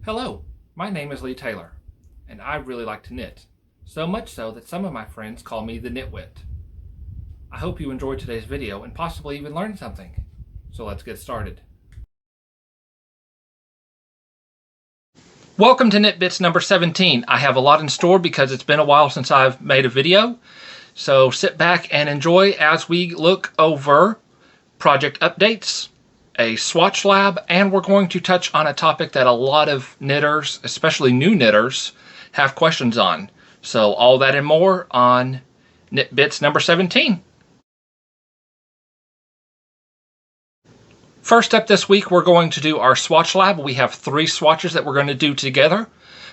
Hello, my name is Lee Taylor, and I really like to knit, so much so that some of my friends call me the Knitwit. I hope you enjoyed today's video and possibly even learned something. So let's get started. Welcome to Knit Bits number 17. I have a lot in store because it's been a while since I've made a video. So sit back and enjoy as we look over project updates, a Swatch Lab, and we're going to touch on a topic that a lot of knitters, especially new knitters, have questions on. So all that and more on Knit Bits number 17. First up this week, we're going to do our Swatch Lab. We have 3 swatches that we're going to do together.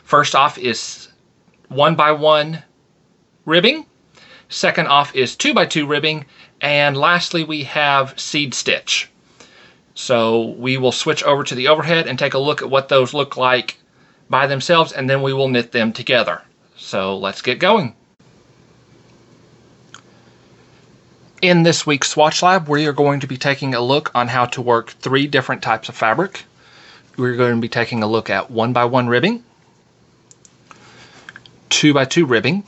First off is 1x1 ribbing. Second off is 2x2 ribbing. And lastly, we have seed stitch. So we will switch over to the overhead and take a look at what those look like by themselves, and then we will knit them together. So let's get going. In this week's Swatch Lab, we are going to be taking a look on how to work 3 different types of fabric. We're going to be taking a look at 1x1 ribbing, 2x2 ribbing,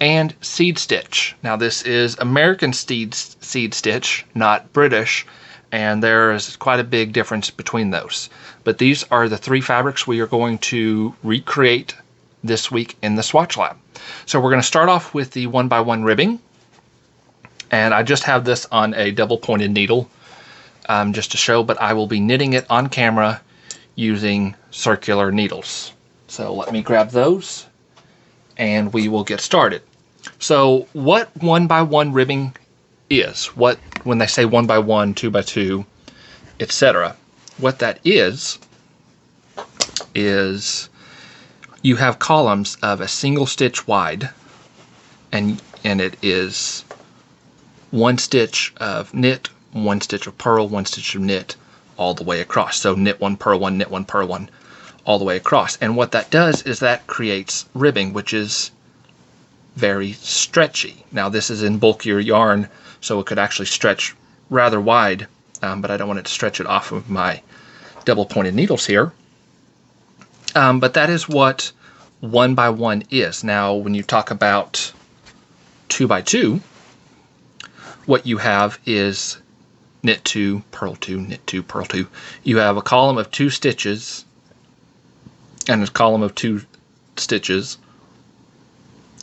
and seed stitch. Now this is American seed stitch, not British, and there is quite a big difference between those. But these are the 3 fabrics we are going to recreate this week in the Swatch Lab. So we're going to start off with the 1x1 ribbing, and I just have this on a double pointed needle just to show, but I will be knitting it on camera using circular needles. So let me grab those and we will get started. So what 1x1 ribbing is, when they say 1x1, 2x2, etc., what that is you have columns of a single stitch wide, and it is 1 stitch of knit, 1 stitch of purl, 1 stitch of knit, all the way across. So knit 1, purl 1, knit 1, purl 1, all the way across. And what that does is that creates ribbing, which is very stretchy. Now this is in bulkier yarn, so it could actually stretch rather wide, but I don't want it to stretch it off of my double pointed needles here. But that is what 1x1 is. Now when you talk about 2x2, what you have is knit 2, purl 2, knit 2, purl 2. You have a column of 2 stitches and a column of 2 stitches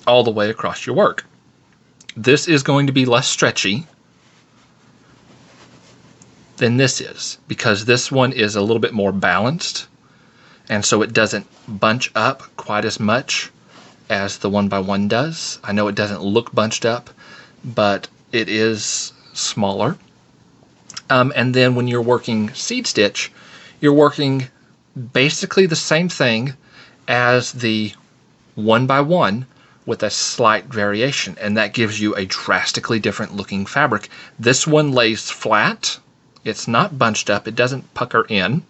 all the way across your work. This is going to be less stretchy than this is, because this one is a little bit more balanced, and so it doesn't bunch up quite as much as the 1x1 does. I know it doesn't look bunched up, but it is smaller. And then when you're working seed stitch, you're working basically the same thing as the 1x1 with a slight variation, and that gives you a drastically different looking fabric. This one lays flat. It's not bunched up. It doesn't pucker in.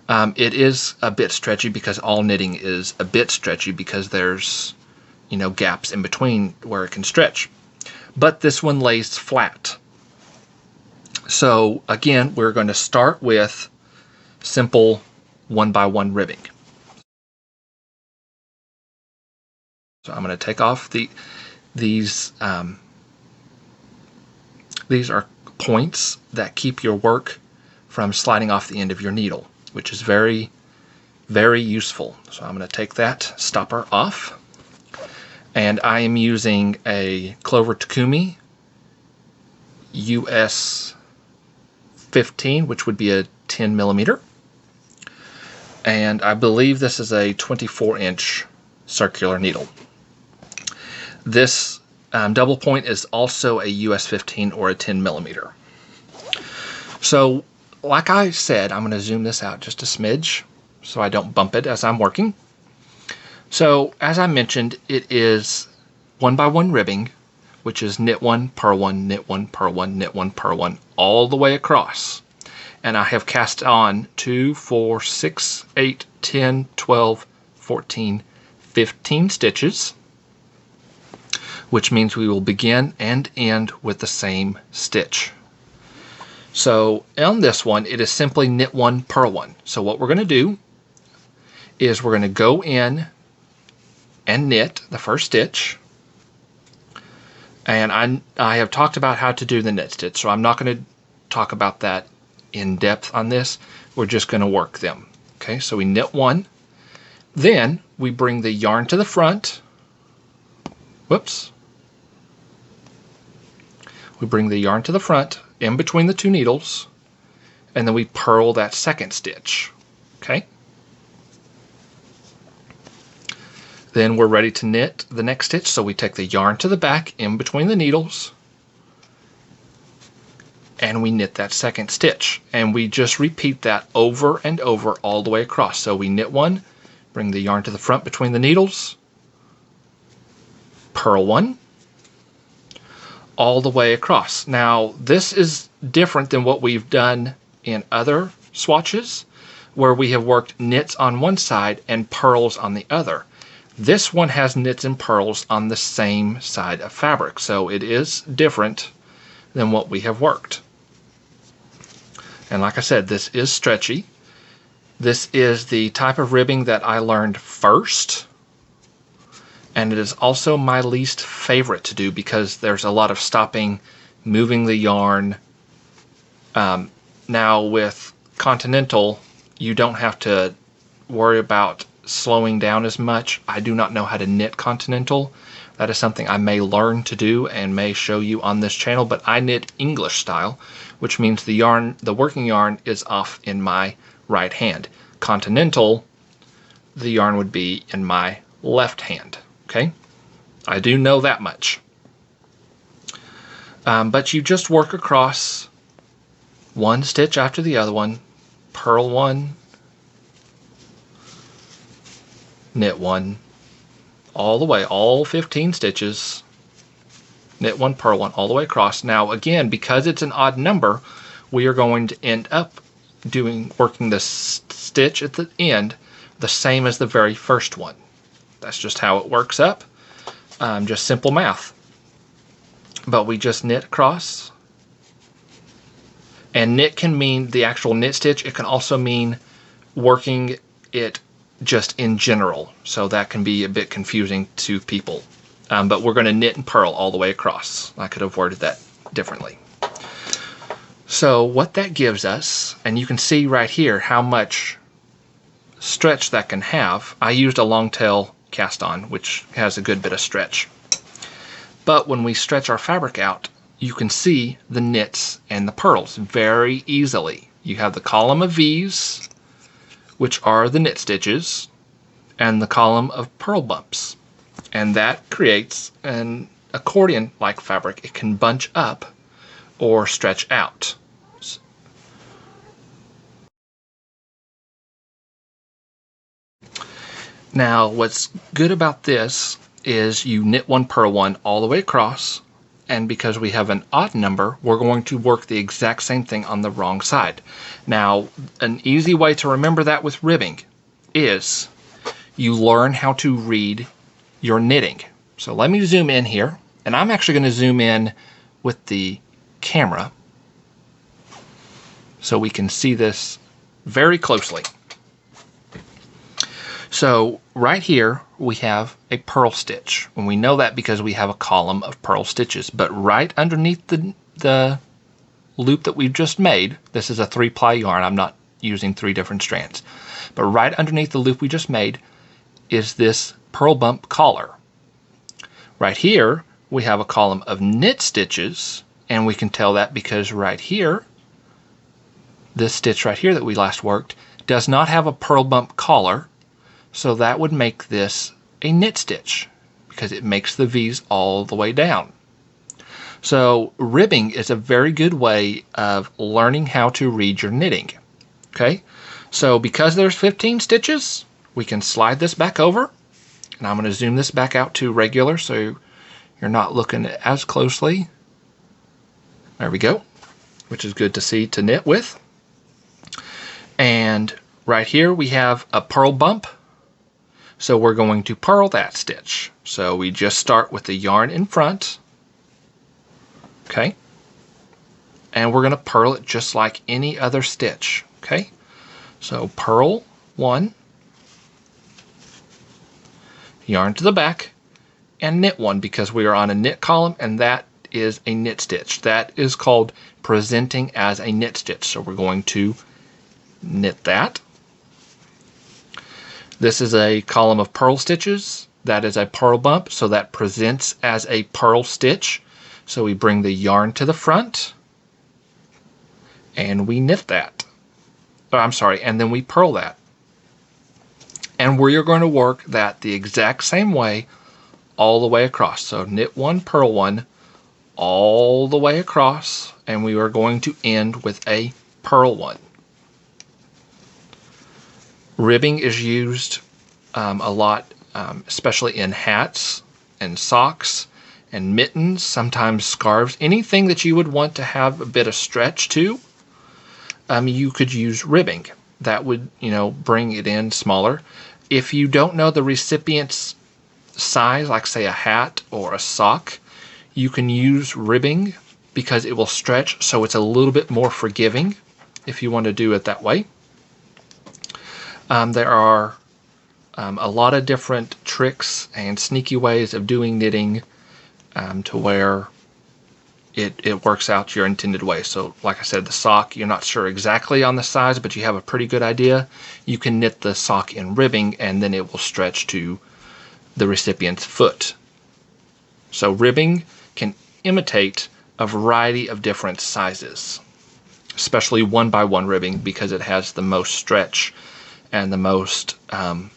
It is a bit stretchy, because all knitting is a bit stretchy, because there's, gaps in between where it can stretch. But this one lays flat. So again, we're going to start with simple 1x1 ribbing. So I'm going to take off these are points that keep your work from sliding off the end of your needle, which is very, very useful. So I'm going to take that stopper off, and I am using a Clover Takumi US 15, which would be a 10 millimeter, and I believe this is a 24-inch circular needle. This double point is also a US 15 or a 10 millimeter. So like I said, I'm going to zoom this out just a smidge so I don't bump it as I'm working. So as I mentioned, it is 1x1 ribbing, which is knit 1, purl 1, knit 1, purl 1, knit 1, purl 1, all the way across. And I have cast on 2, 4, 6, 8, 10, 12, 14, 15 stitches, which means we will begin and end with the same stitch. So on this one, it is simply knit one, purl one. So what we're going to do is we're going to go in and knit the first stitch. And I have talked about how to do the knit stitch, so I'm not going to talk about that in depth on this. We're just going to work them. Okay, so we knit one. Then we bring the yarn to the front. Whoops. We bring the yarn to the front in between the two needles, and then we purl that second stitch. Okay. Then we're ready to knit the next stitch, so we take the yarn to the back in between the needles, and we knit that second stitch. And we just repeat that over and over all the way across. So we knit one, bring the yarn to the front between the needles, purl one, all the way across. Now, this is different than what we've done in other swatches, where we have worked knits on one side and purls on the other. This one has knits and purls on the same side of fabric, so it is different than what we have worked. And like I said, this is stretchy. This is the type of ribbing that I learned first, and it is also my least favorite to do because there's a lot of stopping, moving the yarn. Now with Continental, you don't have to worry about slowing down as much. I do not know how to knit Continental. That is something I may learn to do and may show you on this channel, but I knit English style, which means the yarn, the working yarn, is off in my right hand. Continental, the yarn would be in my left hand. Okay, I do know that much. But you just work across one stitch after the other one, purl one, knit one, all the way, all 15 stitches, knit one, purl one, all the way across. Now again, because it's an odd number, we are going to end up working the stitch at the end the same as the very first one. That's just how it works up. Just simple math. But we just knit across. And knit can mean the actual knit stitch. It can also mean working it just in general. So that can be a bit confusing to people. But we're going to knit and purl all the way across. I could have worded that differently. So what that gives us, and you can see right here how much stretch that can have. I used a long tail cast on, which has a good bit of stretch. But when we stretch our fabric out, you can see the knits and the purls very easily. You have the column of V's, which are the knit stitches, and the column of purl bumps. And that creates an accordion-like fabric. It can bunch up or stretch out. Now, what's good about this is you knit one, purl one all the way across, and because we have an odd number, we're going to work the exact same thing on the wrong side. Now, an easy way to remember that with ribbing is you learn how to read your knitting. So let me zoom in here, and I'm actually going to zoom in with the camera so we can see this very closely. So right here we have a purl stitch, and we know that because we have a column of purl stitches. But right underneath the loop that we've just made, this is a 3-ply yarn, I'm not using 3 different strands, but right underneath the loop we just made is this purl bump collar. Right here we have a column of knit stitches, and we can tell that because right here, this stitch right here that we last worked does not have a purl bump collar. So that would make this a knit stitch because it makes the V's all the way down. So ribbing is a very good way of learning how to read your knitting. Okay, so because there's 15 stitches, we can slide this back over, and I'm going to zoom this back out to regular so you're not looking as closely. There we go, which is good to see to knit with. And right here we have a purl bump. So we're going to purl that stitch. So we just start with the yarn in front. Okay. and we're going to purl it just like any other stitch. Okay, so purl 1, yarn to the back, and knit 1 because we are on a knit column, and that is a knit stitch. That is called presenting as a knit stitch. So we're going to knit that. This is a column of purl stitches. That is a purl bump, so that presents as a purl stitch. So we bring the yarn to the front and we knit that. Oh, I'm sorry, and then we purl that. And we are going to work that the exact same way all the way across. So knit 1, purl 1, all the way across, and we are going to end with a purl 1. Ribbing is used a lot, especially in hats and socks and mittens, sometimes scarves, anything that you would want to have a bit of stretch to. You could use ribbing. That would, bring it in smaller. If you don't know the recipient's size, like say a hat or a sock, you can use ribbing because it will stretch, so it's a little bit more forgiving if you want to do it that way. There are a lot of different tricks and sneaky ways of doing knitting to where it works out your intended way. So like I said, the sock, you're not sure exactly on the size, but you have a pretty good idea. You can knit the sock in ribbing, and then it will stretch to the recipient's foot. So ribbing can imitate a variety of different sizes, especially 1x1 ribbing, because it has the most stretch and the most not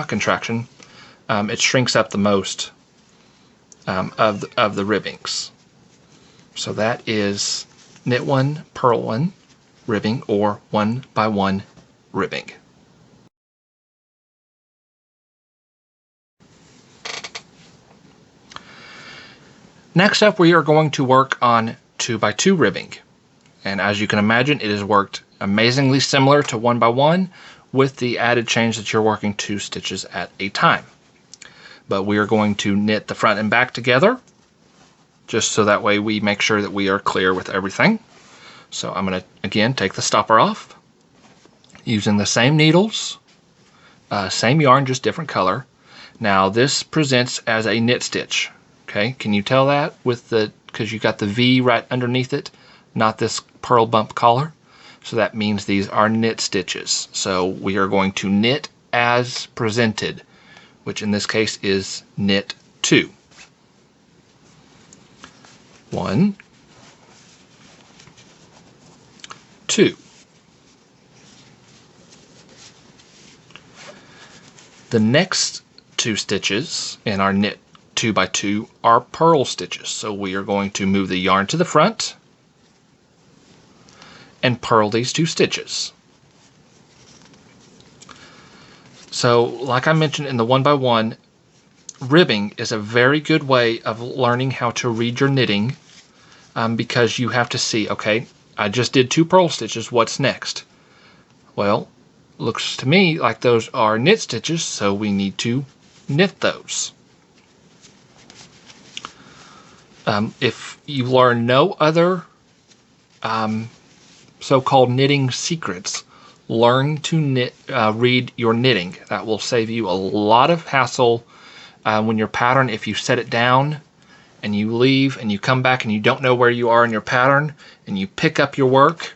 contraction. It shrinks up the most of the ribbings. So that is knit 1, purl 1 ribbing, or 1x1 ribbing. Next up, we are going to work on 2x2 ribbing. And as you can imagine, it is worked amazingly similar to 1x1, with the added change that you're working 2 stitches at a time. But we are going to knit the front and back together, just so that way we make sure that we are clear with everything. So I'm going to, again, take the stopper off, using the same needles, same yarn, just different color. Now this presents as a knit stitch. Okay, can you tell that with because you got the V right underneath it, not this purl bump collar? So that means these are knit stitches. So we are going to knit as presented, which in this case is knit 2. 1, 2. The next 2 stitches in our knit 2x2 are purl stitches. So we are going to move the yarn to the front and purl these 2 stitches. So like I mentioned in the 1x1, ribbing is a very good way of learning how to read your knitting, because you have to see, okay, I just did 2 purl stitches, what's next? Well, looks to me like those are knit stitches, so we need to knit those. If you learn no other so-called knitting secrets, learn to read your knitting. That will save you a lot of hassle when your pattern, if you set it down and you leave and you come back and you don't know where you are in your pattern and you pick up your work,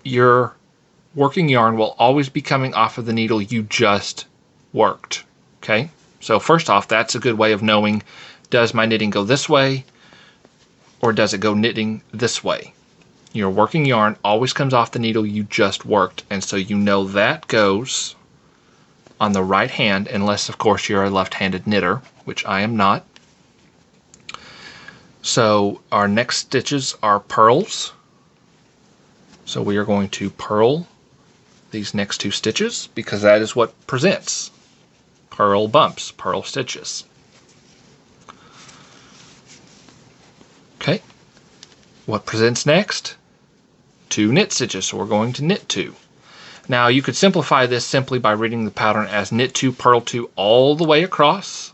your working yarn will always be coming off of the needle you just worked. Okay, so first off, that's a good way of knowing, does my knitting go this way or does it go knitting this way? Your working yarn always comes off the needle you just worked, and so you know that goes on the right hand, unless of course you're a left-handed knitter, which I am not. So our next stitches are purls. So we are going to purl these next 2 stitches because that is what presents. Purl bumps, purl stitches. Okay, what presents next? 2 knit stitches, so we're going to knit 2. Now you could simplify this simply by reading the pattern as knit 2, purl 2 all the way across.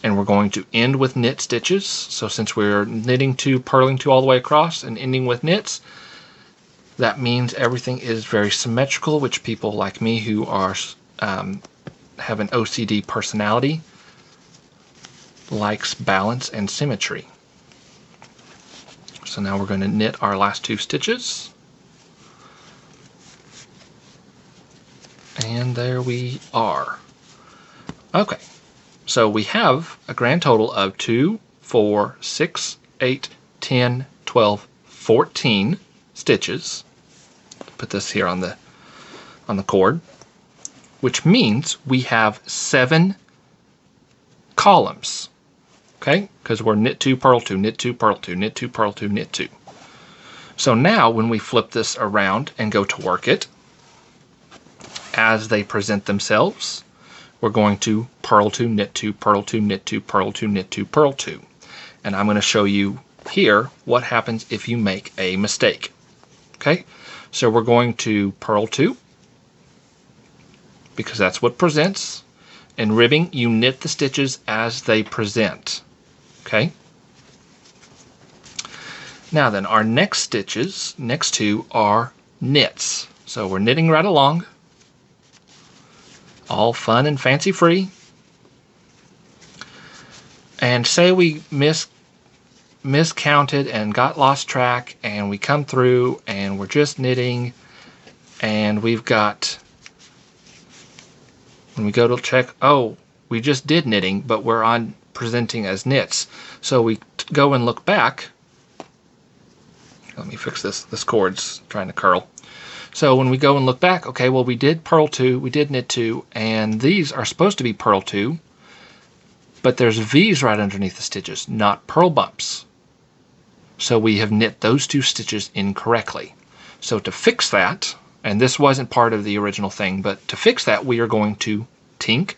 and we're going to end with knit stitches. So since we're knitting 2, purling 2 all the way across and ending with knits, that means everything is very symmetrical, which people like me who are have an OCD personality likes balance and symmetry. So now we're going to knit our last 2 stitches. And there we are. Okay, so we have a grand total of 2, 4, 6, 8, 10, 12, 14 stitches. Put this here on the cord, which means we have 7 columns. Okay, because we're knit 2, purl 2, knit 2, purl 2, knit 2, purl 2, knit 2. So now when we flip this around and go to work it, as they present themselves, we're going to purl 2, knit 2, purl 2, knit 2, purl 2, knit 2, purl 2. And I'm going to show you here what happens if you make a mistake. Okay, so we're going to purl 2, because that's what presents. In ribbing, you knit the stitches as they present. Okay? Now then, our next stitches, next 2, are knits. So we're knitting right along. All fun and fancy free. And say we miscounted and got lost track, and we come through and we're just knitting, and we've got, when we go to check, oh, we just did knitting, but we're on presenting as knits. So we go and look back. Let me fix this. This cord's trying to curl. So when we go and look back, okay, well, we did purl 2, we did knit 2, and these are supposed to be purl 2, but there's V's right underneath the stitches, not purl bumps. So we have knit those 2 stitches incorrectly. So to fix that, and this wasn't part of the original thing, but to fix that, we are going to tink.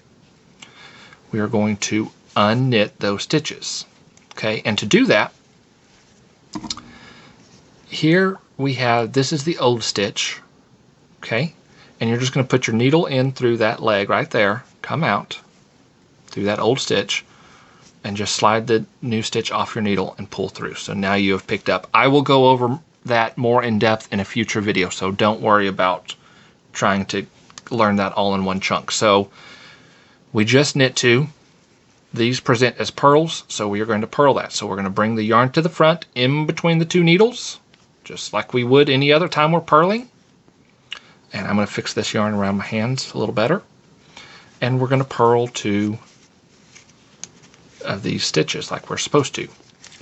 We are going to unknit those stitches. Okay, and to do that, here we have, this is the old stitch, okay, and you're just going to put your needle in through that leg right there, come out through that old stitch, and just slide the new stitch off your needle and pull through. So now you have picked up. I will go over that more in depth in a future video, so don't worry about trying to learn that all in one chunk. So we just knit 2. These present as purls, so we are going to purl that. So we're going to bring the yarn to the front in between the 2 needles, just like we would any other time we're purling. And I'm going to fix this yarn around my hands a little better. And we're going to purl 2 of these stitches like we're supposed to.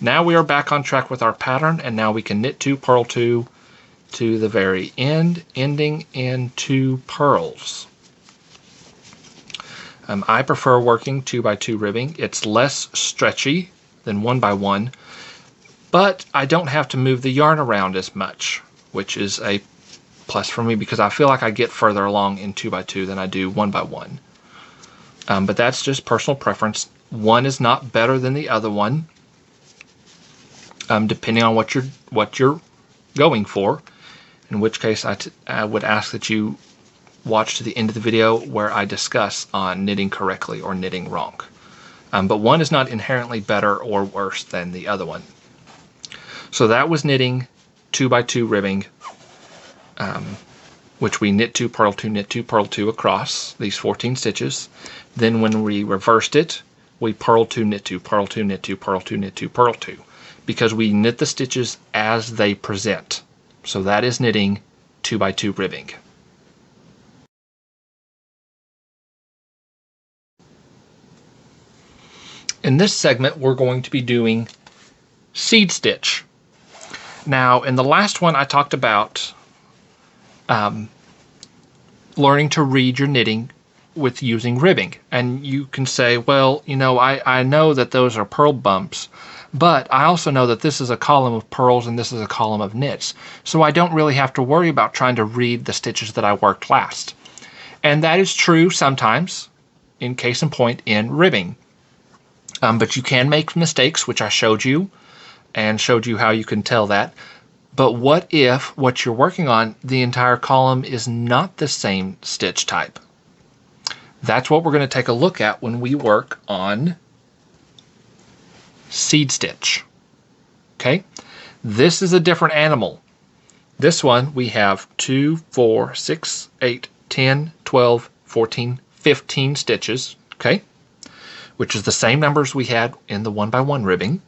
Now we are back on track with our pattern, and now we can knit 2, purl 2 to the very end, ending in 2 purls. I prefer working 2x2 ribbing. It's less stretchy than 1x1, but I don't have to move the yarn around as much, which is a plus for me because I feel like I get further along in 2x2 than I do 1x1. But that's just personal preference. One is not better than the other one, depending on what you're going for. In which case, I would ask that you watch to the end of the video where I discuss on knitting correctly or knitting wrong. But one is not inherently better or worse than the other one. So that was knitting 2x2 ribbing, which we knit 2, purl 2, knit 2, purl 2 across these 14 stitches. Then when we reversed it, we purl 2, knit 2, purl 2, knit 2, purl 2, knit 2, purl 2, because we knit the stitches as they present. So that is knitting 2x2 ribbing. In this segment, we're going to be doing seed stitch. Now, in the last one, I talked about learning to read your knitting with using ribbing. And you can say, well, you know, I know that those are purl bumps, but I also know that this is a column of purls and this is a column of knits. So I don't really have to worry about trying to read the stitches that I worked last. And that is true sometimes, in case in point, in ribbing. But you can make mistakes, which I showed you, and showed you how you can tell that. But what if what you're working on, the entire column is not the same stitch type? That's what we're going to take a look at when we work on seed stitch. Okay, this is a different animal. This one we have 2, 4, 6, 8, 10, 12, 14, 15 stitches, okay, which is the same numbers we had in the 1x1 ribbing.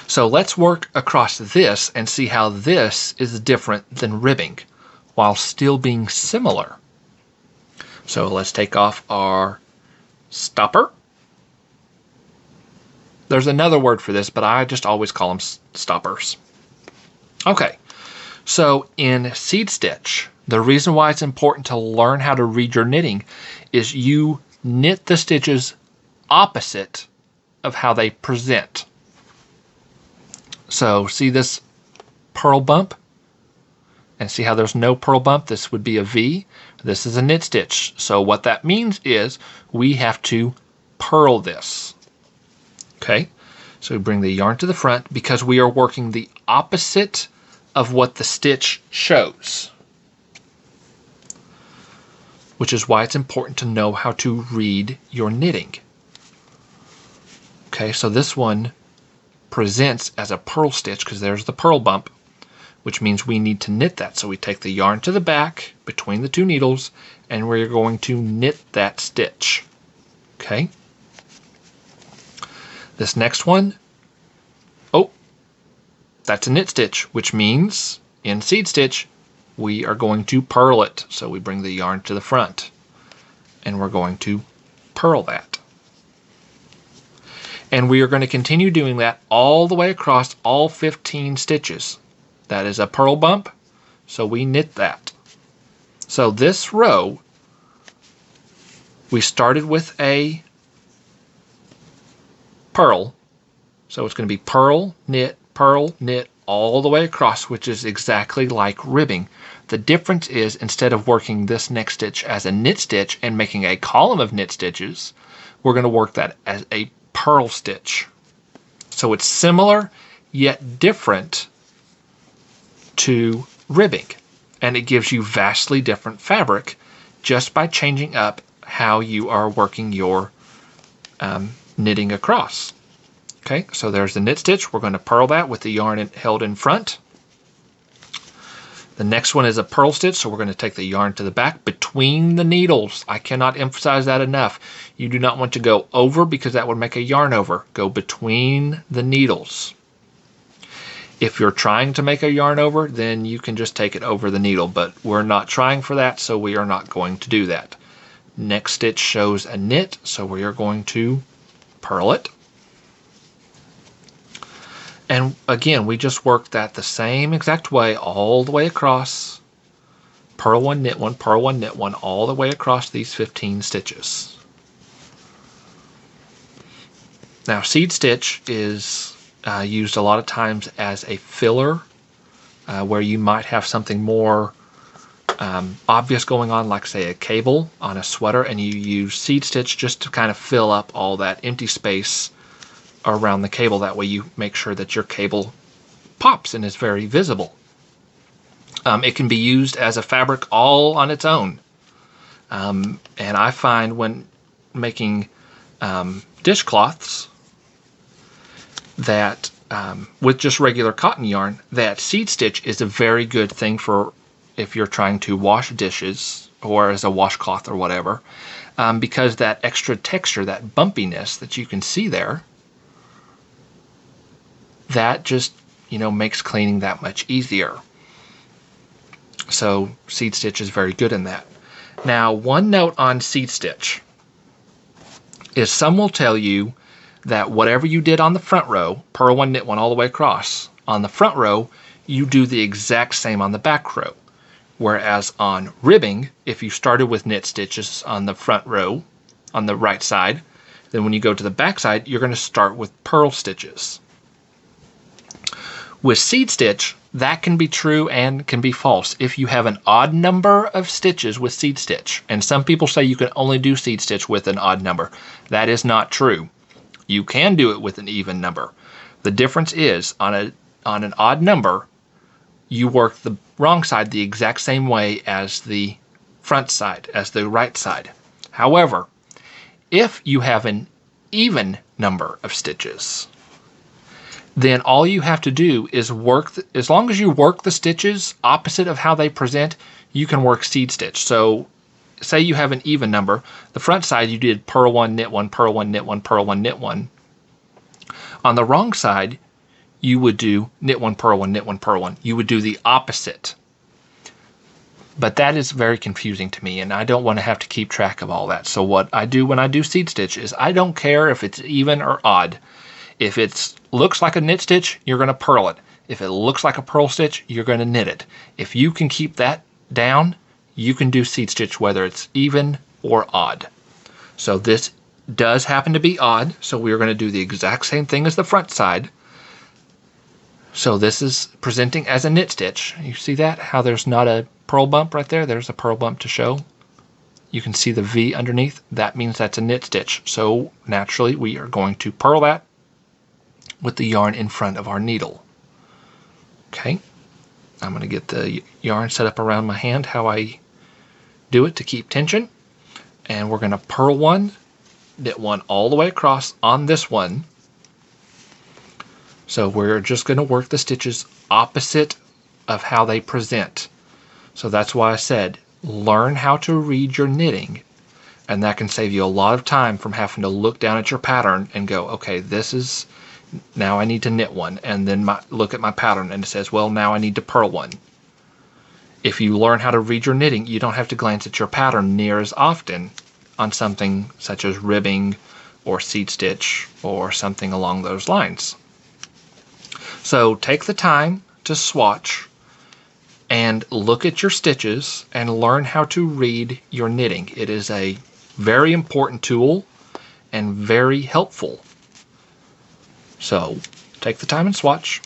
So let's work across this and see how this is different than ribbing while still being similar. So let's take off our stopper. There's another word for this, but I just always call them stoppers. Okay, so in seed stitch, the reason why it's important to learn how to read your knitting is you knit the stitches opposite of how they present. So see this purl bump? And see how there's no purl bump? This would be a V. This is a knit stitch. So what that means is we have to purl this. Okay, so we bring the yarn to the front because we are working the opposite of what the stitch shows, which is why it's important to know how to read your knitting. Okay, so this one presents as a purl stitch because there's the purl bump, which means we need to knit that. So we take the yarn to the back between the two needles and we're going to knit that stitch. Okay. This next one, oh, that's a knit stitch, which means in seed stitch, we are going to purl it. So we bring the yarn to the front and we're going to purl that. And we are going to continue doing that all the way across all 15 stitches. That is a purl bump, so we knit that. So this row, we started with a purl, so it's going to be purl, knit, all the way across, which is exactly like ribbing. The difference is instead of working this next stitch as a knit stitch and making a column of knit stitches, we're going to work that as a purl stitch. So it's similar yet different to ribbing, and it gives you vastly different fabric just by changing up how you are working your knitting across. Okay, so there's the knit stitch. We're going to purl that with the yarn held in front. The next one is a purl stitch, so we're going to take the yarn to the back between the needles. I cannot emphasize that enough. You do not want to go over because that would make a yarn over. Go between the needles. If you're trying to make a yarn over, then you can just take it over the needle, but we're not trying for that, so we are not going to do that. Next stitch shows a knit, so we are going to purl it. And again, we just worked that the same exact way all the way across. Purl one, knit one, purl one, knit one, all the way across these 15 stitches. Now, seed stitch is used a lot of times as a filler where you might have something more obvious going on, like say a cable on a sweater, and you use seed stitch just to kind of fill up all that empty space around the cable. That way you make sure that your cable pops and is very visible. It can be used as a fabric all on its own. And I find when making dishcloths that with just regular cotton yarn, that seed stitch is a very good thing for if you're trying to wash dishes or as a washcloth or whatever, because that extra texture, that bumpiness that you can see there, that just, makes cleaning that much easier. So seed stitch is very good in that. Now, one note on seed stitch is some will tell you that whatever you did on the front row, purl one, knit one all the way across, on the front row, you do the exact same on the back row. Whereas on ribbing, if you started with knit stitches on the front row, on the right side, then when you go to the back side, you're going to start with purl stitches. With seed stitch, that can be true and can be false if you have an odd number of stitches with seed stitch. And some people say you can only do seed stitch with an odd number. That is not true. You can do it with an even number. The difference is on an odd number, you work the wrong side the exact same way as the front side, as the right side. However, if you have an even number of stitches, then all you have to do is work, as long as you work the stitches opposite of how they present, you can work seed stitch. So say you have an even number, the front side you did purl 1, knit 1, purl 1, knit 1, purl 1, knit 1. On the wrong side, you would do knit 1, purl 1, knit 1, purl 1. You would do the opposite. But that is very confusing to me, and I don't want to have to keep track of all that. So what I do when I do seed stitch is I don't care if it's even or odd. If it looks like a knit stitch, you're going to purl it. If it looks like a purl stitch, you're going to knit it. If you can keep that down, you can do seed stitch whether it's even or odd. So this does happen to be odd, so we're going to do the exact same thing as the front side. So this is presenting as a knit stitch. You see that? How there's not a purl bump right there? There's a purl bump to show. You can see the V underneath. That means that's a knit stitch. So naturally we are going to purl that with the yarn in front of our needle. Okay, I'm going to get the yarn set up around my hand how I do it to keep tension. And we're going to purl 1, knit 1 all the way across on this one. So we're just going to work the stitches opposite of how they present. So that's why I said learn how to read your knitting, and that can save you a lot of time from having to look down at your pattern and go, okay, this is, now I need to knit 1, and then look at my pattern and it says, well, now I need to purl 1. If you learn how to read your knitting, you don't have to glance at your pattern near as often on something such as ribbing or seed stitch or something along those lines. So take the time to swatch and look at your stitches and learn how to read your knitting. It is a very important tool and very helpful. So take the time and swatch,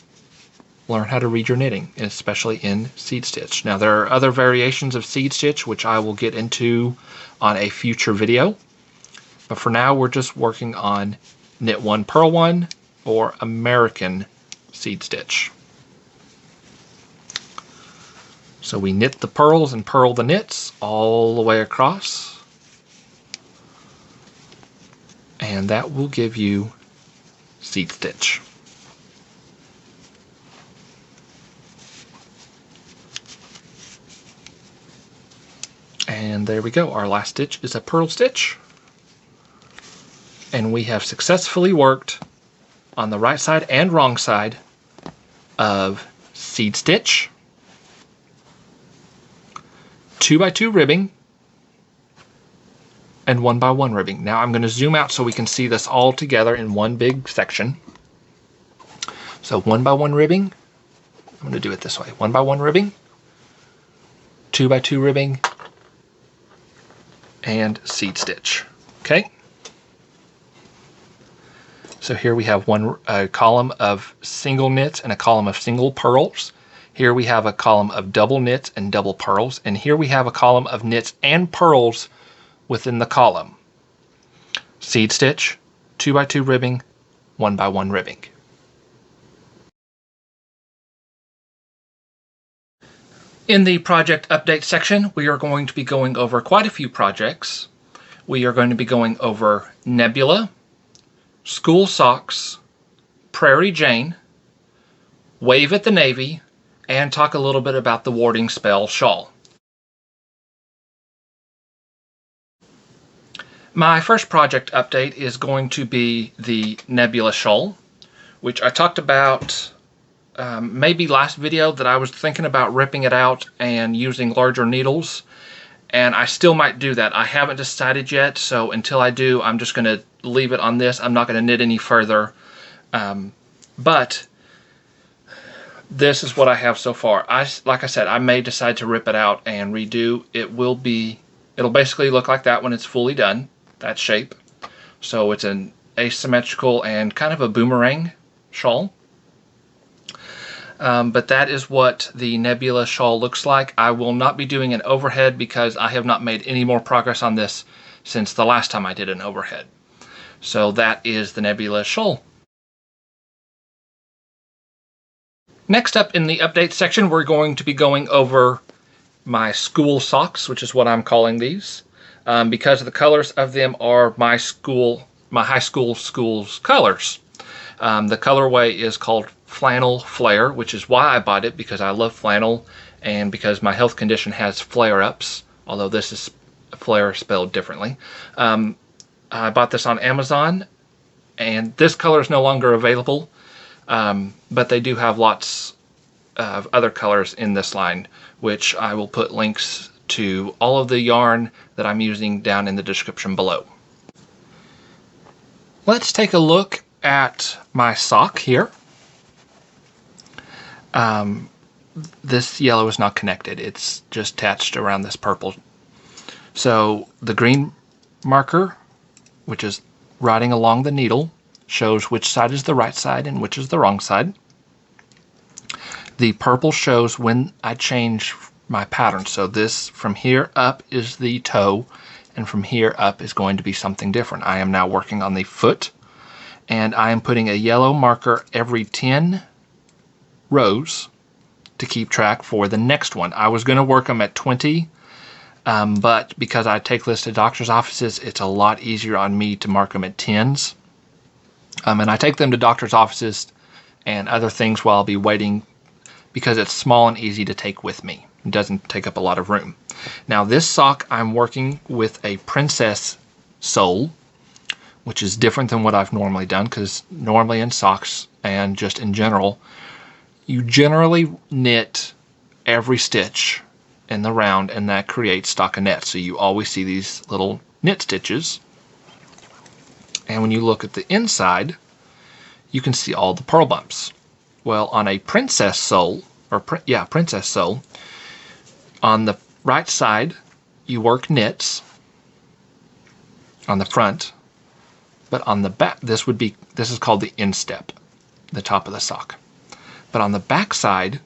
learn how to read your knitting, especially in seed stitch. Now there are other variations of seed stitch which I will get into on a future video, but for now we're just working on knit 1, purl 1 or American seed stitch. So we knit the purls and purl the knits all the way across, and that will give you seed stitch. And there we go, our last stitch is a purl stitch, and we have successfully worked on the right side and wrong side of seed stitch, 2x2 ribbing, and 1x1 ribbing. Now I'm going to zoom out so we can see this all together in one big section. So 1x1 ribbing, I'm going to do it this way, 1x1 ribbing, 2x2 ribbing, and seed stitch. Okay? So here we have a column of single knits and a column of single purls. Here we have a column of double knits and double purls. And here we have a column of knits and purls within the column. Seed stitch, 2x2 ribbing, 1x1 ribbing. In the project update section, we are going to be going over quite a few projects. We are going to be going over Nebula, School Socks, Prairie Jane, Wave at the Navy, and talk a little bit about the Warding Spell Shawl. My first project update is going to be the Nebula Shawl, which I talked about maybe last video, that I was thinking about ripping it out and using larger needles, and I still might do that. I haven't decided yet, so until I do, I'm just going to leave it on this. I'm not going to knit any further, but this is what I have so far. Like I said, I may decide to rip it out and redo. It'll basically look like that when it's fully done, that shape. So it's an asymmetrical and kind of a boomerang shawl. But that is what the Nebula Shawl looks like. I will not be doing an overhead because I have not made any more progress on this since the last time I did an overhead. So that is the Nebula Shawl. Next up in the update section, we're going to be going over my school socks, which is what I'm calling these, because the colors of them are my my high school's colors. The colorway is called Flannel Flair, which is why I bought it, because I love flannel and because my health condition has flare-ups, although this is flare spelled differently. I bought this on Amazon, and this color is no longer available, but they do have lots of other colors in this line, which I will put links to all of the yarn that I'm using down in the description below. Let's take a look at my sock here. This yellow is not connected. It's just attached around this purple. So the green marker, which is riding along the needle, shows which side is the right side and which is the wrong side. The purple shows when I change my pattern. So this from here up is the toe, and from here up is going to be something different. I am now working on the foot, and I am putting a yellow marker every 10 rows to keep track for the next one. I was going to work them at 20, but because I take this to doctor's offices, it's a lot easier on me to mark them at 10s. And I take them to doctor's offices and other things while I'll be waiting, because it's small and easy to take with me. It doesn't take up a lot of room. Now this sock, I'm working with a princess sole, which is different than what I've normally done, because normally in socks and just in general, you generally knit every stitch in the round, and that creates stockinette. So you always see these little knit stitches. And when you look at the inside, you can see all the purl bumps. Well, on a princess sole, princess sole, on the right side, you work knits on the front, but on the back, this is called the instep, the top of the sock. But on the back side,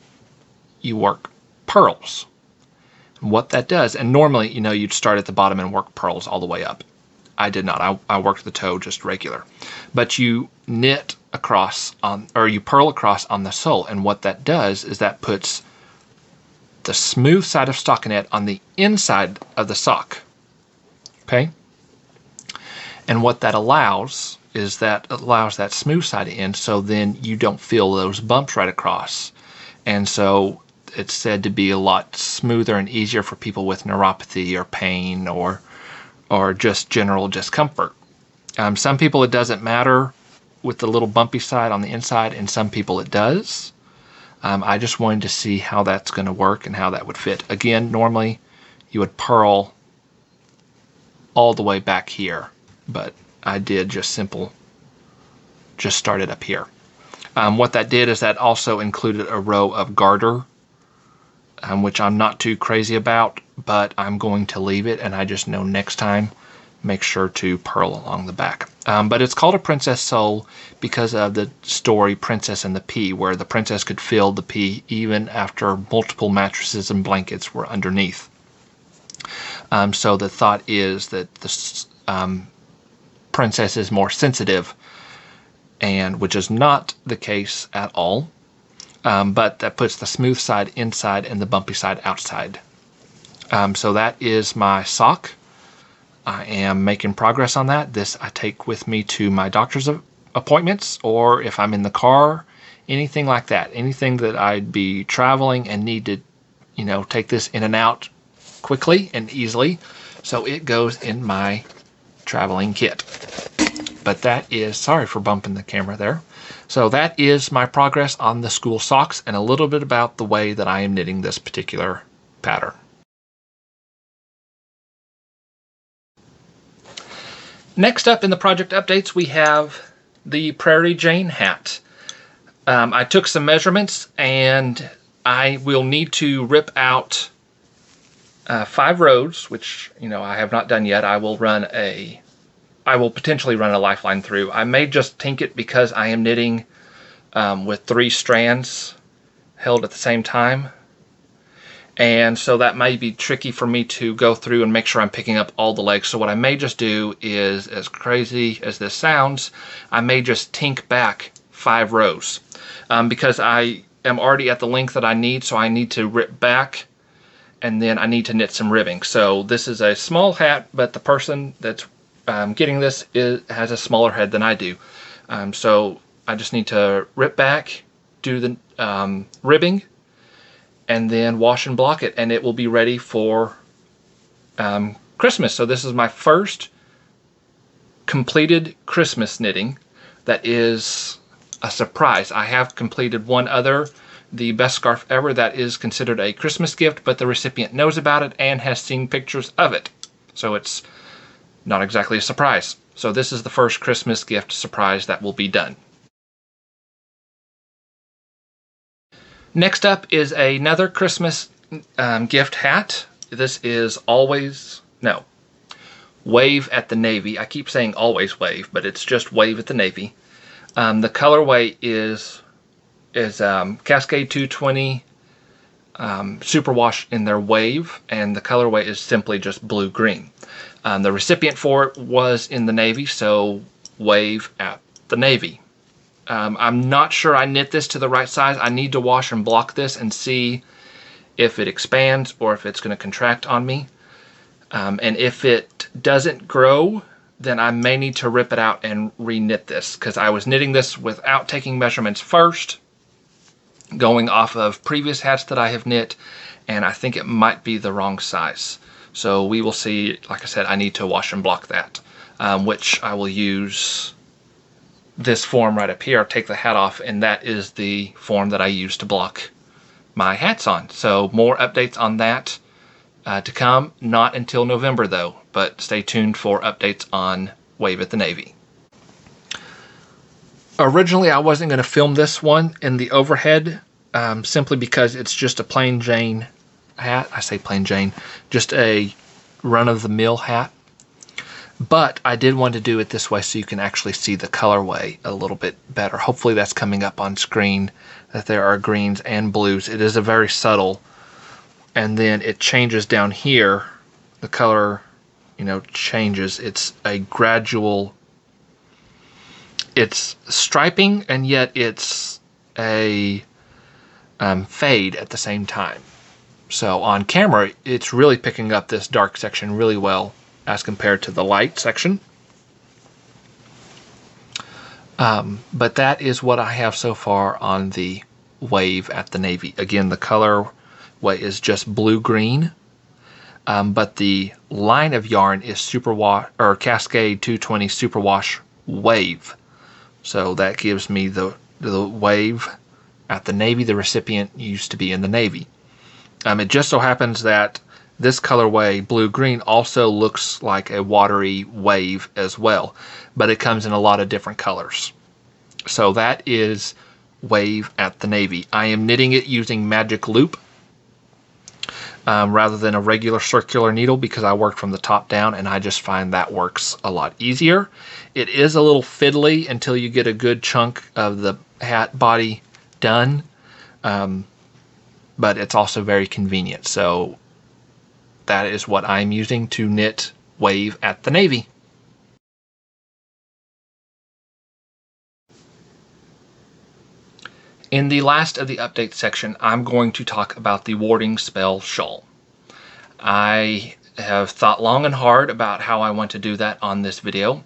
you work purls. And what that does, and normally, you'd start at the bottom and work purls all the way up. I did not. I worked the toe just regular. But you knit across you purl across on the sole, and what that does is that puts the smooth side of stockinette on the inside of the sock. Okay? And what that allows is that smooth side in, so then you don't feel those bumps right across. And so it's said to be a lot smoother and easier for people with neuropathy or pain or just general discomfort. Some people it doesn't matter with the little bumpy side on the inside, and some people it does. I just wanted to see how that's going to work and how that would fit. Again, normally you would purl all the way back here, but I did just started up here. What that did is that also included a row of garter, which I'm not too crazy about, but I'm going to leave it, and I just know next time, make sure to purl along the back. But it's called a princess sole because of the story Princess and the Pea, where the princess could feel the pea even after multiple mattresses and blankets were underneath. So the thought is that the princess is more sensitive, and which is not the case at all. But that puts the smooth side inside and the bumpy side outside. So that is my sock. I am making progress on that. This I take with me to my doctor's appointments, or if I'm in the car, anything like that. Anything that I'd be traveling and need to, take this in and out quickly and easily. So it goes in my traveling kit. But that is, sorry for bumping the camera there. So that is my progress on the school socks and a little bit about the way that I am knitting this particular pattern. Next up in the project updates, we have the Prairie Jane Hat. I took some measurements, and I will need to rip out 5 rows, which I have not done yet. I will potentially run a lifeline through. I may just tink it because I am knitting with 3 strands held at the same time. And so that may be tricky for me to go through and make sure I'm picking up all the legs. So what I may just do is, as crazy as this sounds, I may just tink back 5 rows. Because I am already at the length that I need, so I need to rip back, and then I need to knit some ribbing. So this is a small hat, but the person that's getting this has a smaller head than I do. So I just need to rip back, do the ribbing, and then wash and block it, and it will be ready for Christmas. So this is my first completed Christmas knitting that is a surprise. I have completed one other, the best scarf ever, that is considered a Christmas gift, but the recipient knows about it and has seen pictures of it. So it's not exactly a surprise. So this is the first Christmas gift surprise that will be done. Next up is another Christmas gift hat. This is Wave at the Navy. I keep saying always Wave, but it's just Wave at the Navy. The colorway is Cascade 220 Superwash in their Wave, and the colorway is simply just blue-green. The recipient for it was in the Navy, so Wave at the Navy. I'm not sure I knit this to the right size. I need to wash and block this and see if it expands or if it's going to contract on me. And if it doesn't grow, then I may need to rip it out and re-knit this, because I was knitting this without taking measurements first, going off of previous hats that I have knit, and I think it might be the wrong size. So we will see. Like I said, I need to wash and block that, which I will use this form right up here. I'll take the hat off, and that is the form that I use to block my hats on. So more updates on that to come. Not until November though, but stay tuned for updates on Wave at the Navy. Originally I wasn't going to film this one in the overhead, simply because it's just a plain Jane hat. I say plain Jane, just a run-of-the-mill hat. But I did want to do it this way so you can actually see the colorway a little bit better. Hopefully that's coming up on screen, that there are greens and blues. It is a very subtle, and then it changes down here. The color, changes. It's a gradual, it's striping, and yet it's a fade at the same time. So on camera, it's really picking up this dark section really well as compared to the light section. But that is what I have so far on the Wave at the Navy. Again, the colorway is just blue-green, but the line of yarn is Cascade 220 Superwash Wave. So that gives me the Wave at the Navy. The recipient used to be in the Navy. It just so happens that this colorway, blue-green, also looks like a watery wave as well, but it comes in a lot of different colors. So that is Wave at the Navy. I am knitting it using magic loop rather than a regular circular needle, because I worked from the top down, and I just find that works a lot easier. It is a little fiddly until you get a good chunk of the hat body done, but it's also very convenient. So that is what I'm using to knit Wave at the Navy. In the last of the update section, I'm going to talk about the Warding Spell Shawl. I have thought long and hard about how I want to do that on this video.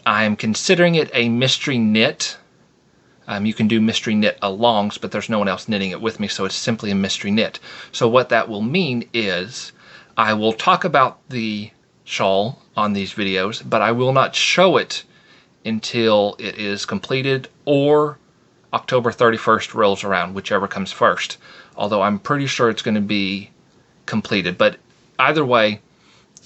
I'm considering it a mystery knit. You can do mystery knit alongs, but there's no one else knitting it with me, so it's simply a mystery knit. So what that will mean is I will talk about the shawl on these videos, but I will not show it until it is completed or October 31st rolls around, whichever comes first. Although I'm pretty sure it's going to be completed. But either way,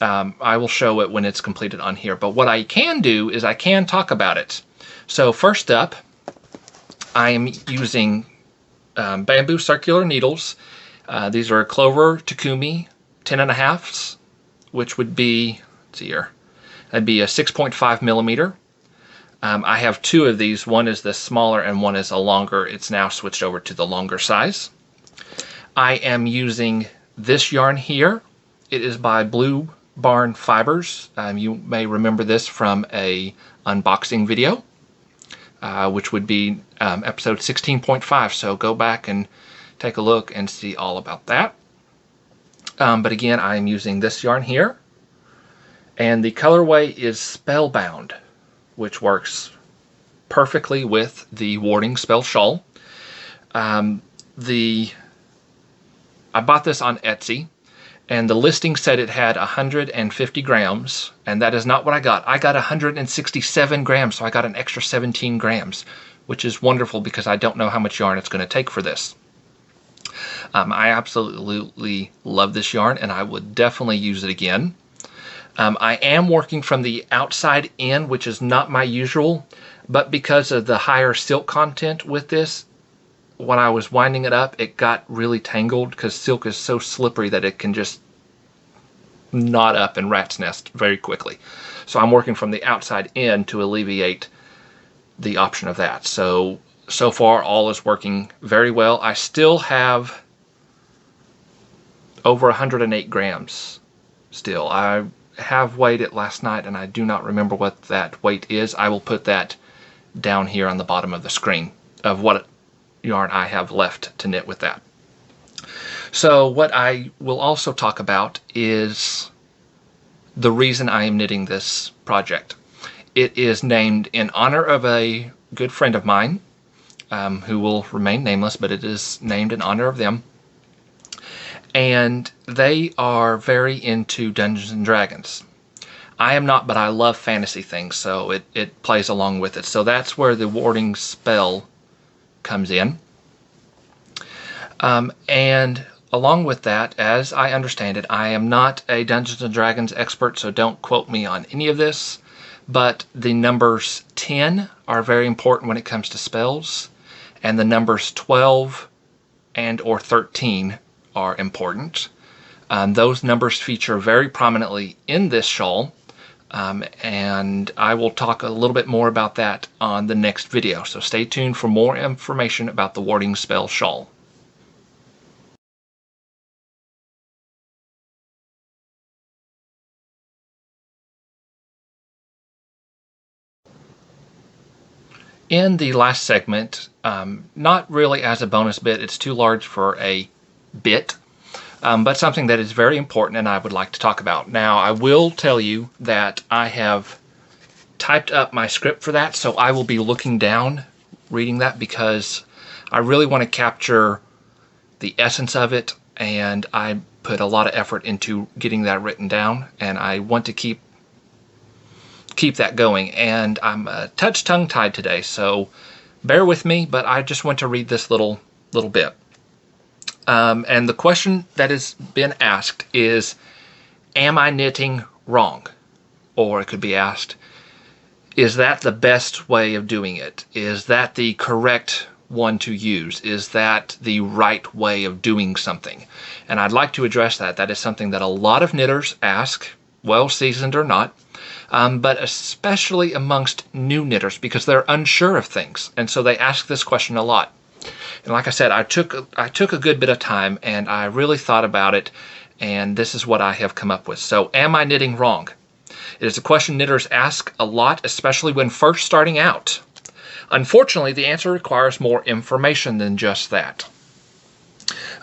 I will show it when it's completed on here. But what I can do is I can talk about it. So first up, I am using bamboo circular needles. These are Clover Takumi 10.5s, which would be, let's see here, that'd be a 6.5 millimeter. I have two of these. One is the smaller and one is a longer. It's now switched over to the longer size. I am using this yarn here. It is by Blue Barn Fibers. You may remember this from a unboxing video, which would be episode 16.5. So go back and take a look and see all about that. But again, I am using this yarn here. And the colorway is Spellbound, which works perfectly with the Warding Spell Shawl. I bought this on Etsy, and the listing said it had 150 grams, and that is not what I got. I got 167 grams, so I got an extra 17 grams, which is wonderful because I don't know how much yarn it's going to take for this. I absolutely love this yarn, and I would definitely use it again. I am working from the outside in, which is not my usual, but because of the higher silk content with this, when I was winding it up, it got really tangled because silk is so slippery that it can just knot up and rat's nest very quickly. So I'm working from the outside in to alleviate the option of that. So far all is working very well. I still have over 108 grams still. I have weighed it last night and I do not remember what that weight is. I will put that down here on the bottom of the screen of what yarn I have left to knit with that. So what I will also talk about is the reason I am knitting this project. It is named in honor of a good friend of mine who will remain nameless, but it is named in honor of them. And they are very into Dungeons and Dragons. I am not, but I love fantasy things, so it plays along with it. So that's where the warding spell comes in. And along with that, as I understand it, I am not a Dungeons and Dragons expert, so don't quote me on any of this, but the numbers 10 are very important when it comes to spells, and the numbers 12 and or 13 are important. Those numbers feature very prominently in this shawl, and I will talk a little bit more about that on the next video, so stay tuned for more information about the Warding Spell Shawl. In the last segment, not really as a bonus bit, it's too large for a bit, but something that is very important and I would like to talk about. Now, I will tell you that I have typed up my script for that, so I will be looking down, reading that, because I really want to capture the essence of it, and I put a lot of effort into getting that written down, and I want to keep that going. And I'm a touch tongue-tied today, so bear with me, but I just want to read this little bit. And the question that has been asked is, am I knitting wrong? Or it could be asked, is that the best way of doing it? Is that the correct one to use? Is that the right way of doing something? And I'd like to address that. That is something that a lot of knitters ask, well seasoned or not, but especially amongst new knitters, because they're unsure of things, and so they ask this question a lot. And like I said, I took a good bit of time and I really thought about it, and this is what I have come up with. So, am I knitting wrong? It is a question knitters ask a lot, especially when first starting out. Unfortunately, the answer requires more information than just that.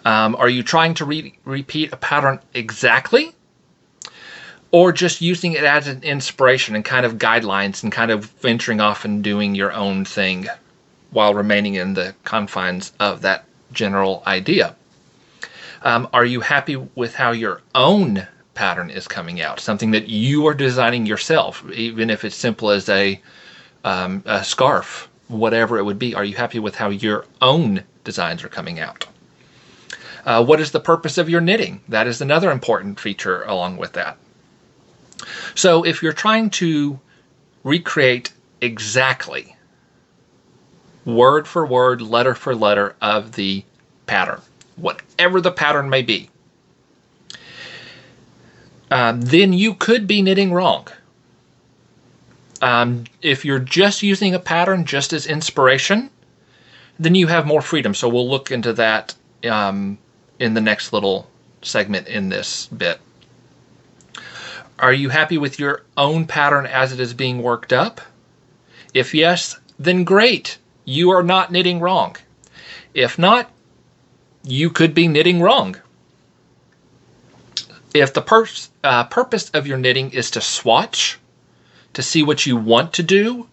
Are you trying to repeat a pattern exactly? Or just using it as an inspiration and kind of guidelines and kind of venturing off and doing your own thing while remaining in the confines of that general idea? Are you happy with how your own pattern is coming out? Something that you are designing yourself, even if it's simple as a scarf, whatever it would be. Are you happy with how your own designs are coming out? What is the purpose of your knitting? That is another important feature along with that. So if you're trying to recreate exactly word for word, letter for letter of the pattern, whatever the pattern may be, then you could be knitting wrong. If you're just using a pattern just as inspiration, then you have more freedom. So we'll look into that in the next little segment in this bit. Are you happy with your own pattern as it is being worked up? If yes, then great. You are not knitting wrong. If not, you could be knitting wrong. If the purpose of your knitting is to swatch, to see what you want to do,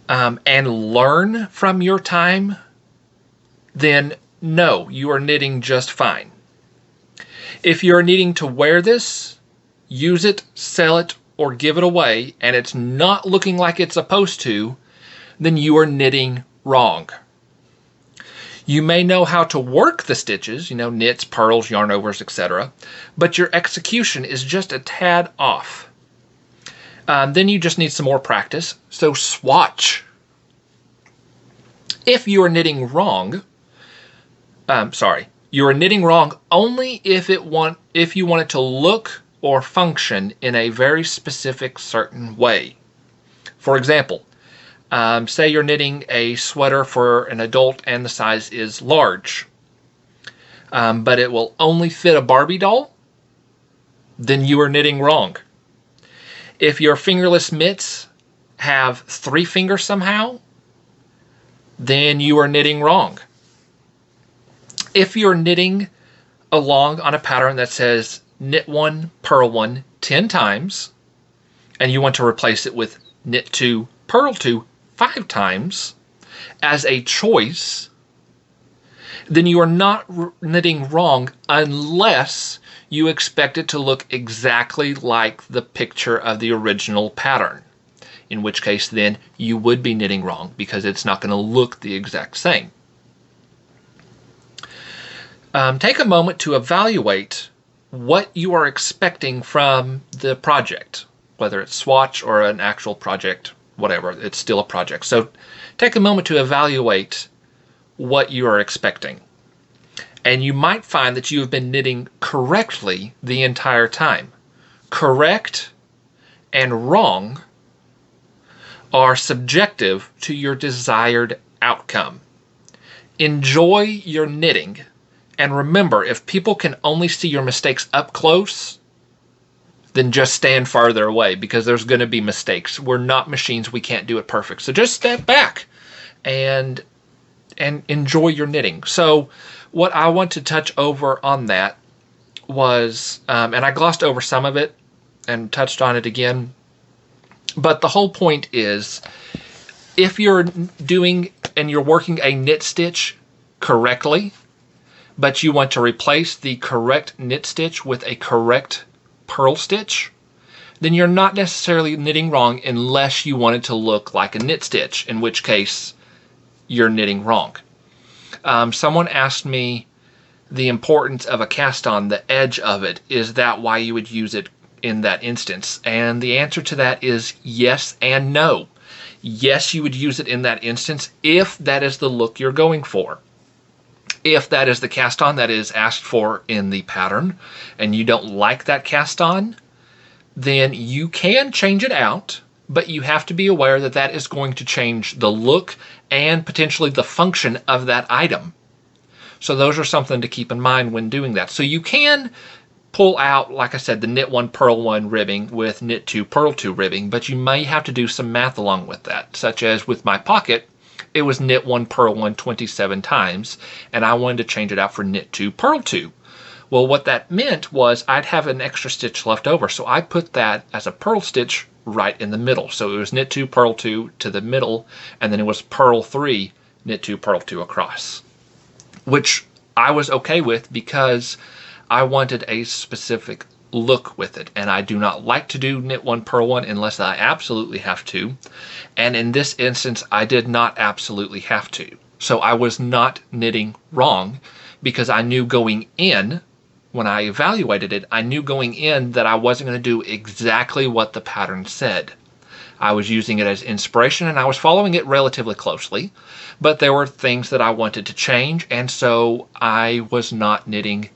and learn from your time, then no, you are knitting just fine. If you're needing to wear this, use it, sell it, or give it away, and it's not looking like it's supposed to, then you are knitting wrong. You may know how to work the stitches, knits, purls, yarn overs, etc., but your execution is just a tad off. Then you just need some more practice, so swatch. If you are knitting wrong, you are knitting wrong only if you want it to look or function in a very specific certain way. For example, say you're knitting a sweater for an adult and the size is large, but it will only fit a Barbie doll, then you are knitting wrong. If your fingerless mitts have 3 fingers somehow, then you are knitting wrong. If you're knitting along on a pattern that says knit 1, purl 1 10 times, and you want to replace it with knit 2, purl 2 5 times as a choice, then you are not knitting wrong unless you expect it to look exactly like the picture of the original pattern. In which case, then, you would be knitting wrong because it's not going to look the exact same. Take a moment to evaluate what you are expecting from the project, whether it's swatch or an actual project, whatever, it's still a project. So take a moment to evaluate what you are expecting. And you might find that you have been knitting correctly the entire time. Correct and wrong are subjective to your desired outcome. Enjoy your knitting, and remember, if people can only see your mistakes up close, then just stand farther away because there's going to be mistakes. We're not machines. We can't do it perfect. So just step back and enjoy your knitting. So what I want to touch over on that was, and I glossed over some of it and touched on it again, but the whole point is, if you're doing and you're working a knit stitch correctly, but you want to replace the correct knit stitch with a correct purl stitch, then you're not necessarily knitting wrong unless you want it to look like a knit stitch, in which case you're knitting wrong. Someone asked me the importance of a cast on, the edge of it. Is that why you would use it in that instance? And the answer to that is yes and no. Yes, you would use it in that instance if that is the look you're going for. If that is the cast on that is asked for in the pattern and you don't like that cast on, then you can change it out, but you have to be aware that that is going to change the look and potentially the function of that item. So those are something to keep in mind when doing that. So you can pull out, like I said, the knit 1, purl 1 ribbing with knit 2, purl 2 ribbing, but you may have to do some math along with that, such as with my pocket, it was knit 1, purl 1 27 times, and I wanted to change it out for knit 2, purl 2. Well, what that meant was I'd have an extra stitch left over, so I put that as a purl stitch right in the middle. So it was knit 2, purl 2 to the middle, and then it was purl 3, knit 2, purl 2 across, which I was okay with because I wanted a specific look with it, and I do not like to do knit 1, purl 1 unless I absolutely have to. And in this instance, I did not absolutely have to. So I was not knitting wrong because I knew going in, when I evaluated it, I knew going in that I wasn't going to do exactly what the pattern said. I was using it as inspiration and I was following it relatively closely, but there were things that I wanted to change, and so I was not knitting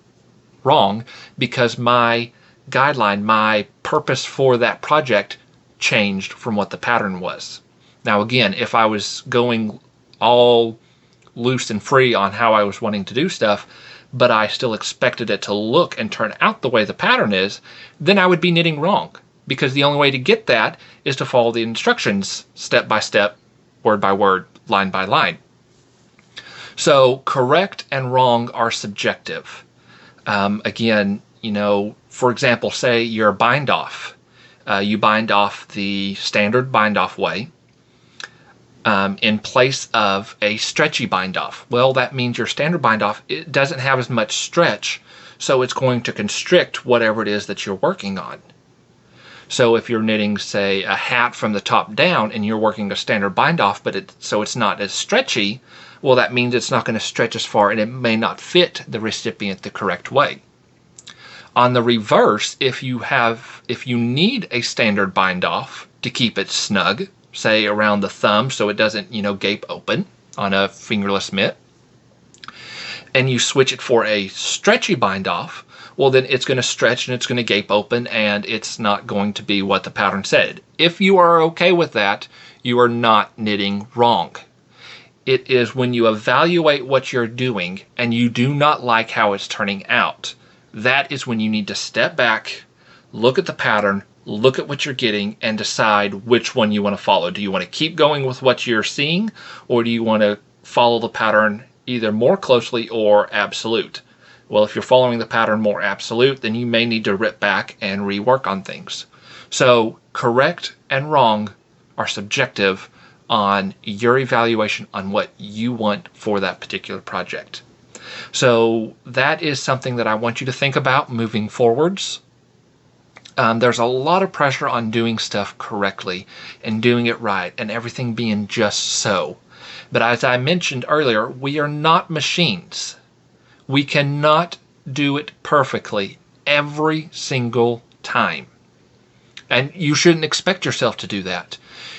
wrong because my guideline, my purpose for that project changed from what the pattern was. Now again, if I was going all loose and free on how I was wanting to do stuff, but I still expected it to look and turn out the way the pattern is, then I would be knitting wrong, because the only way to get that is to follow the instructions step by step, word by word, line by line. So correct and wrong are subjective. Again, You know, for example, say you're bind off. You bind off the standard bind off way in place of a stretchy bind off. Well, that means your standard bind off, it doesn't have as much stretch, so it's going to constrict whatever it is that you're working on. So if you're knitting, say, a hat from the top down and you're working a standard bind off, but so it's not as stretchy, well, that means it's not going to stretch as far and it may not fit the recipient the correct way. On the reverse, if you need a standard bind off to keep it snug, say around the thumb so it doesn't, gape open on a fingerless mitt, and you switch it for a stretchy bind off, well, then it's going to stretch and it's going to gape open and it's not going to be what the pattern said. If you are okay with that, you are not knitting wrong. It is when you evaluate what you're doing and you do not like how it's turning out. That is when you need to step back, look at the pattern, look at what you're getting, and decide which one you want to follow. Do you want to keep going with what you're seeing, or do you want to follow the pattern either more closely or absolute? Well, if you're following the pattern more absolute, then you may need to rip back and rework on things. So correct and wrong are subjective on your evaluation on what you want for that particular project. So that is something that I want you to think about moving forwards. There's a lot of pressure on doing stuff correctly and doing it right and everything being just so. But as I mentioned earlier, we are not machines. We cannot do it perfectly every single time. And you shouldn't expect yourself to do that.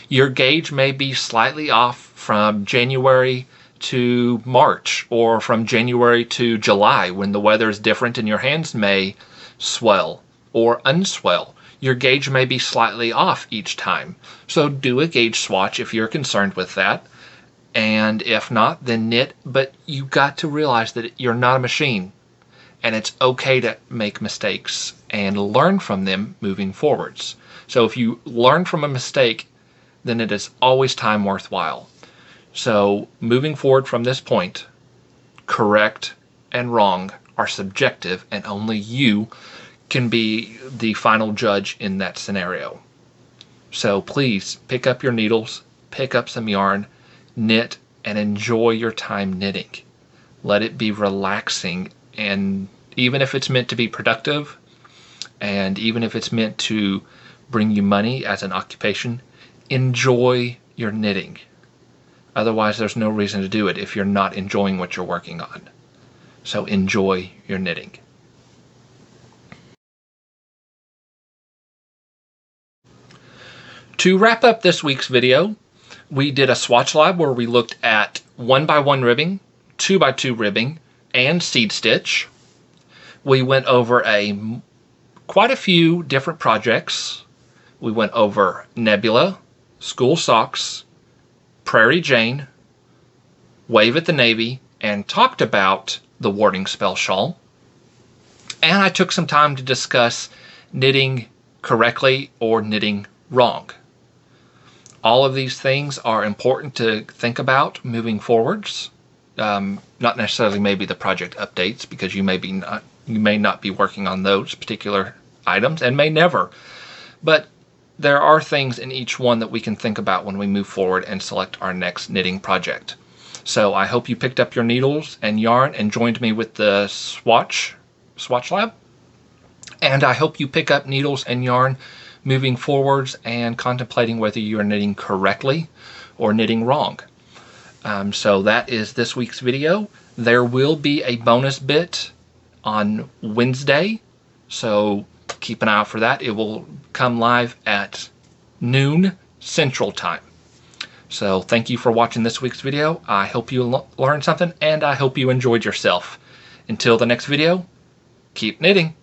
Your gauge may be slightly off from January to March, or from January to July when the weather is different and your hands may swell or unswell. Your gauge may be slightly off each time. So do a gauge swatch if you're concerned with that. And if not, then knit. But you got to realize that you're not a machine. And it's okay to make mistakes and learn from them moving forwards. So if you learn from a mistake, then it is always time worthwhile. So moving forward from this point, correct and wrong are subjective, and only you can be the final judge in that scenario. So please pick up your needles, pick up some yarn, knit, and enjoy your time knitting. Let it be relaxing, and even if it's meant to be productive, and even if it's meant to bring you money as an occupation, enjoy your knitting. Otherwise, there's no reason to do it if you're not enjoying what you're working on. So enjoy your knitting. To wrap up this week's video, we did a Swatch Lab where we looked at 1x1 ribbing, 2x2 ribbing, and seed stitch. We went over quite a few different projects. We went over Nebula, School Socks, Prairie Jane, Wave at the Navy, and talked about the Warding Spell Shawl. And I took some time to discuss knitting correctly or knitting wrong. All of these things are important to think about moving forwards. Not necessarily maybe the project updates, because you may not be working on those particular items and may never. But there are things in each one that we can think about when we move forward and select our next knitting project. So I hope you picked up your needles and yarn and joined me with the Swatch Lab. And I hope you pick up needles and yarn moving forwards and contemplating whether you are knitting correctly or knitting wrong. So that is this week's video. There will be a bonus bit on Wednesday, so keep an eye out for that. It will come live at noon Central Time. So thank you for watching this week's video. I hope you learned something, and I hope you enjoyed yourself. Until the next video, keep knitting.